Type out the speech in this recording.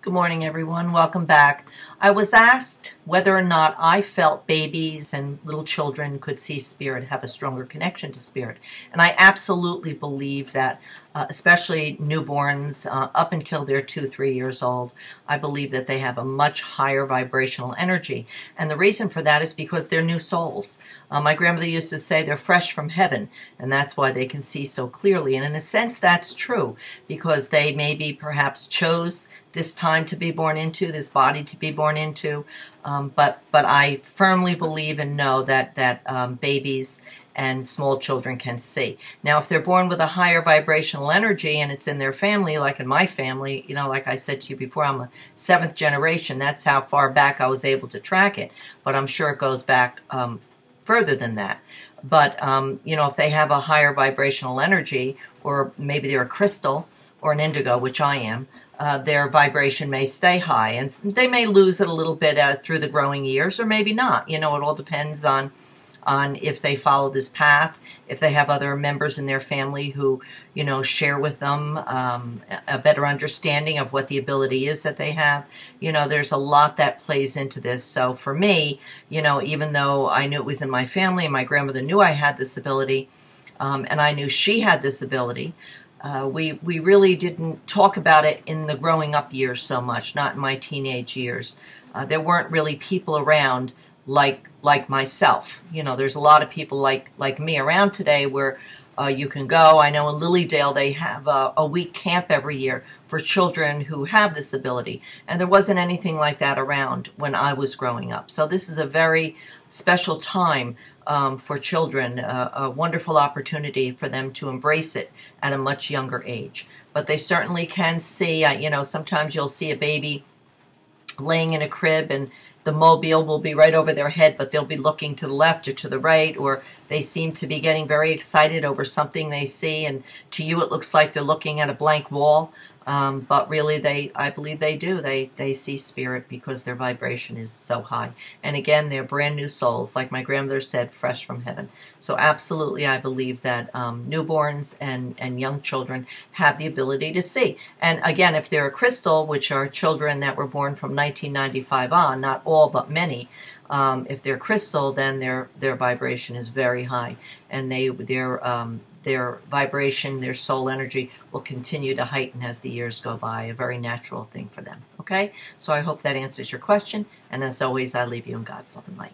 Good morning, everyone. Welcome back. I was asked whether or not I felt babies and little children could see spirit, have a stronger connection to spirit. And I absolutely believe that, especially newborns up until they're 2, 3 years old, I believe that they have a much higher vibrational energy. And the reason for that is because they're new souls. My grandmother used to say they're fresh from heaven, and that's why they can see so clearly. And in a sense, that's true, because they maybe perhaps chose this time to be born into, this body to be born into. But I firmly believe and know that babies and small children can see. Now, if they're born with a higher vibrational energy and it's in their family, like in my family, like I said to you before, I'm a 7th generation. That's how far back I was able to track it. But I'm sure it goes back further than that. But, if they have a higher vibrational energy, or maybe they're a crystal or an indigo, which I am, their vibration may stay high, and they may lose it a little bit through the growing years, or maybe not. It all depends on if they follow this path, if they have other members in their family who, share with them a better understanding of what the ability is that they have. There's a lot that plays into this. So for me, even though I knew it was in my family, and my grandmother knew I had this ability, and I knew she had this ability, we really didn't talk about it in the growing up years so much, not in my teenage years. There weren't really people around like myself. There's a lot of people like me around today where you can go. I know in Lilydale they have a week camp every year for children who have this ability, and there wasn't anything like that around when I was growing up. So this is a very special time for children, a wonderful opportunity for them to embrace it at a much younger age. But they certainly can see, sometimes you'll see a baby laying in a crib and the mobile will be right over their head, but they'll be looking to the left or to the right, or they seem to be getting very excited over something they see, and to you it looks like they're looking at a blank wall. But really, I believe they do. They see spirit because their vibration is so high. And again, they're brand new souls, like my grandmother said, fresh from heaven. So absolutely, I believe that newborns and young children have the ability to see. And again, if they're a crystal, which are children that were born from 1995 on, not all, but many, if they're crystal, then their vibration is very high, and their vibration, their soul energy will continue to heighten as the years go by, a very natural thing for them. Okay? So I hope that answers your question, and as always, I leave you in God's love and light.